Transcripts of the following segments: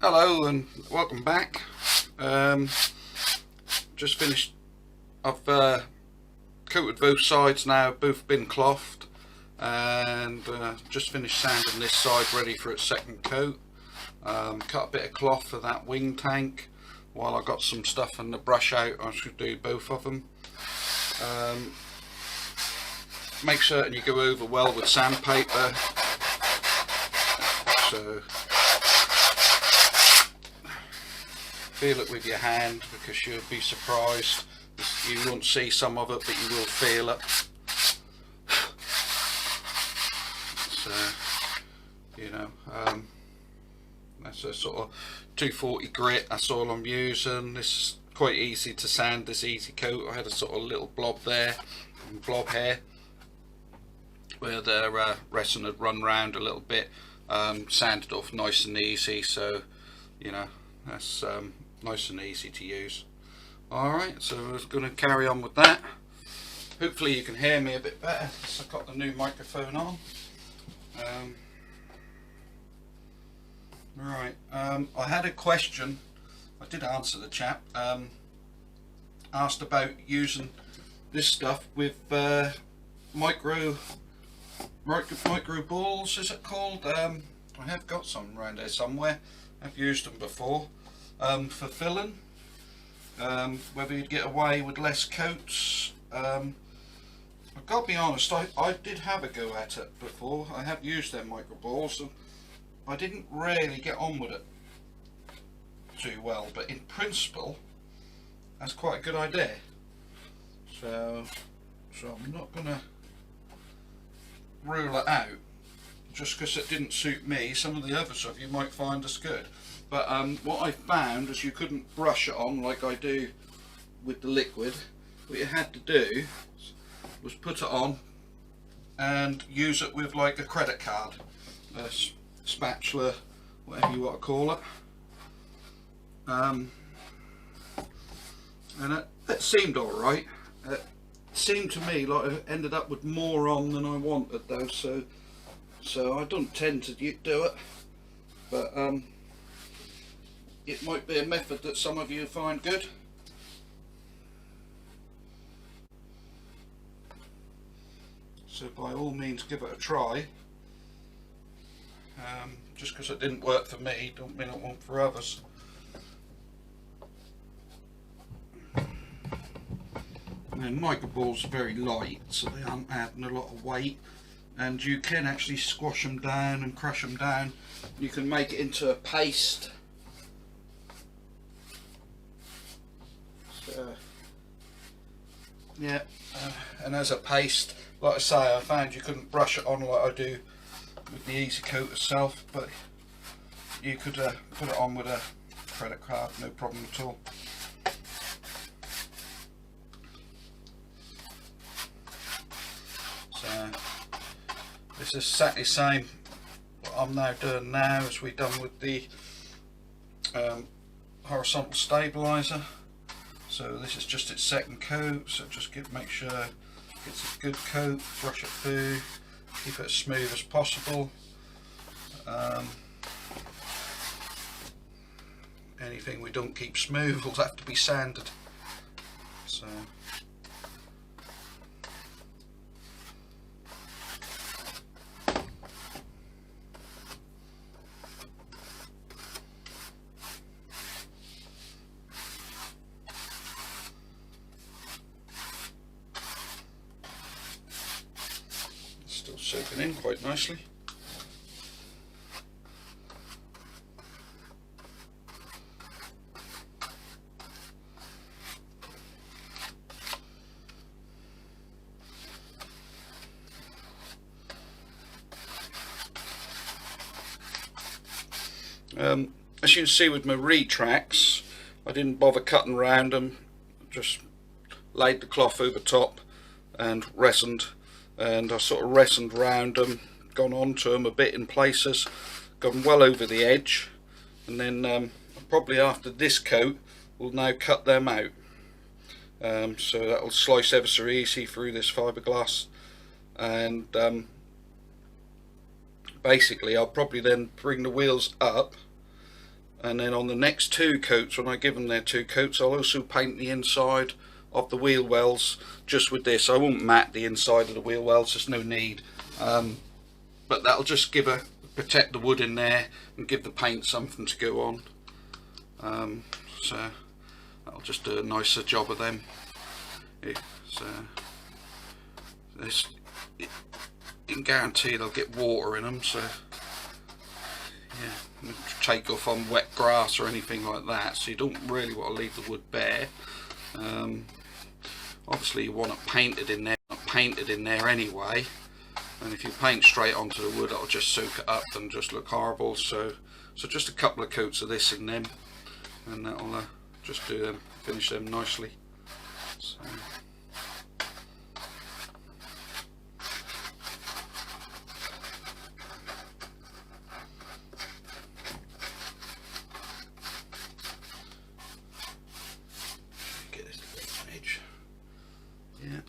Hello and welcome back. Just finished. I've coated both sides now, both been clothed, and just finished sanding this side ready for its second coat. Cut a bit of cloth for that wing tank. While I got some stuff in the brush out, I should do both of them. Make certain you go over well with sandpaper. So feel it with your hand, because you'll be surprised. You won't see some of it, but you will feel it. So, you know, that's a sort of 240 grit. That's all I'm using. This is quite easy to sand, this easy coat. I had a sort of little blob there, blob hair, where the resin had run round a little bit. Sanded off nice and easy, so you know that's nice and easy to use. Alright, so I was going to carry on with that. Hopefully you can hear me a bit better because I've got the new microphone on. Right, I had a question. I did answer the chap. Asked about using this stuff with micro balls, is it called? I have got some around there somewhere. I've used them before for filling. Whether you'd get away with less coats. I've got to be honest, I did have a go at it before. I have used their micro balls, and I didn't really get on with it too well, but in principle that's quite a good idea. So I'm not gonna rule it out just because it didn't suit me. Some of the other stuff you might find is good, but what I found is you couldn't brush it on like I do with the liquid. What you had to do was put it on and use it with like a credit card, a spatula, whatever you want to call it, and it seemed alright. It seemed to me like I ended up with more on than I wanted though, so I don't tend to do it, but it might be a method that some of you find good. So by all means give it a try. Just because it didn't work for me don't mean it won't for others. And then micro balls are very light, so they aren't adding a lot of weight, and you can actually squash them down and crush them down. You can make it into a paste. So, yeah, and as a paste, like I say, I found you couldn't brush it on like I do with the easy coat itself, but you could put it on with a credit card, no problem at all. So this is exactly the same what I'm now doing now as we've done with the horizontal stabilizer. So this is just its second coat, so just make sure it gets a good coat, brush it through, keep it as smooth as possible. Anything we don't keep smooth will have to be sanded. So still soaking in quite nicely. As you can see with my retracts, I didn't bother cutting around them, just laid the cloth over top and resined, and I sort of resined around them, gone onto them a bit in places, gone well over the edge, and then probably after this coat we'll now cut them out. So that will slice ever so easy through this fiberglass, and basically I'll probably then bring the wheels up and then on the next 2 coats, when I give them their 2 coats, I'll also paint the inside of the wheel wells just with this. I won't mat the inside of the wheel wells, there's no need, but that'll just protect the wood in there and give the paint something to go on. So that'll just do a nicer job of them. So you can guarantee they'll get water in them, so yeah, take off on wet grass or anything like that, so you don't really want to leave the wood bare. Obviously you want it painted in there anyway, and if you paint straight onto the wood, it'll just soak it up and just look horrible. So just a couple of coats of this in them, and that'll just finish them nicely. So. Get this edge. Yeah.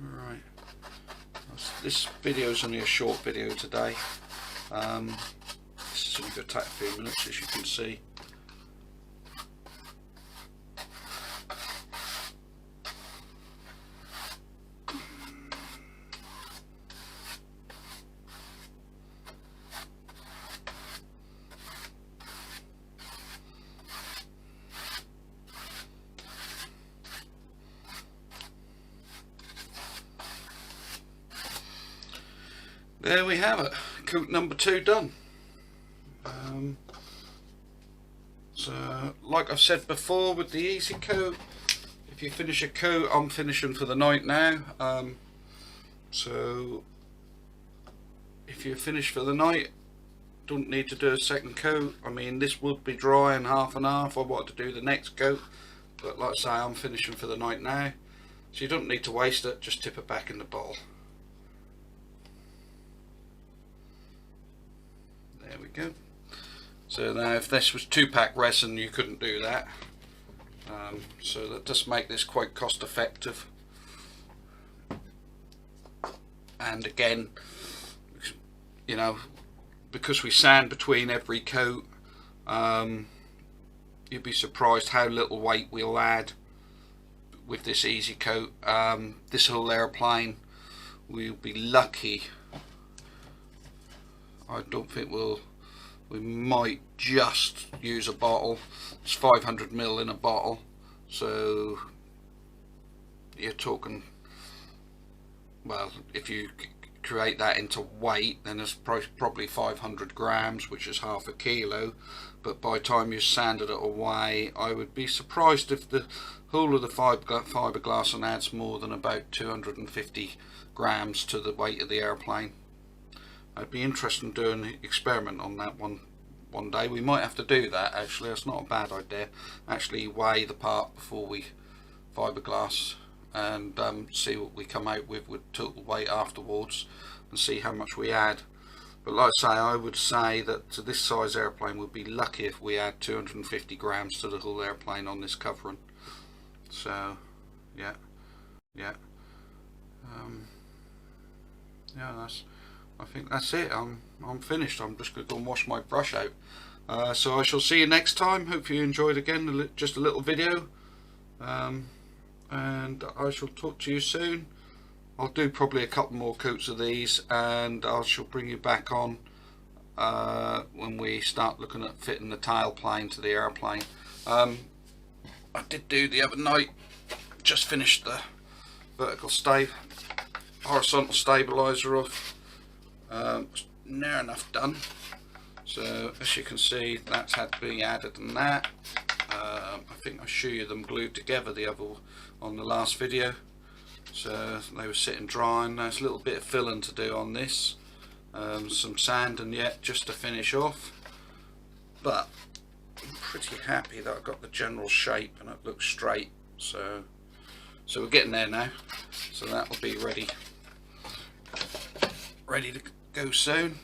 Right. This video is only a short video today. This is only going to take a few minutes, as you can see. There we have it, coat number 2 done. So like I've said before with the easy coat, if you finish a coat, I'm finishing for the night now. So if you're finished for the night, don't need to do a second coat. I mean, this would be dry in half and half. I want to do the next coat, but like I say, I'm finishing for the night now, so you don't need to waste it, just tip it back in the bottle. There we go. So now if this was 2-pack resin, you couldn't do that. So that does make this quite cost effective. And again, you know, because we sand between every coat, you'd be surprised how little weight we'll add with this easy coat. This whole airplane, we'll be lucky. I don't think we might just use a bottle. It's 500 ml in a bottle, so you're talking, well, if you create that into weight, then it's probably 500 grams, which is half a kilo. But by the time you sanded it away, I would be surprised if the whole of the fiberglass adds more than about 250 grams to the weight of the airplane. I'd be interested in doing an experiment on that one day. We might have to do that actually. It's not a bad idea. Actually weigh the part before we fiberglass and see what we come out with total weight afterwards and see how much we add. But like I say, I would say that to this size airplane we'd be lucky if we add 250 grams to the whole airplane on this covering. So yeah, yeah, I think that's it. I'm finished. I'm just going to go and wash my brush out. So I shall see you next time. Hope you enjoyed again, just a little video. And I shall talk to you soon. I'll do probably a couple more coats of these, and I shall bring you back on when we start looking at fitting the tailplane to the airplane. I did do the other night, just finished the horizontal stabilizer off. Near enough done. So as you can see, that's had to be added and that. I think I showed you them glued together on the last video. So they were sitting drying. There's a little bit of filling to do on this, some sanding yet just to finish off, but I'm pretty happy that I got the general shape and it looks straight. So we're getting there now. So that will be ready to go soon.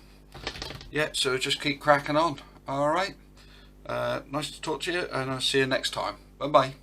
Yeah, so just keep cracking on. Alright, nice to talk to you, and I'll see you next time. Bye bye.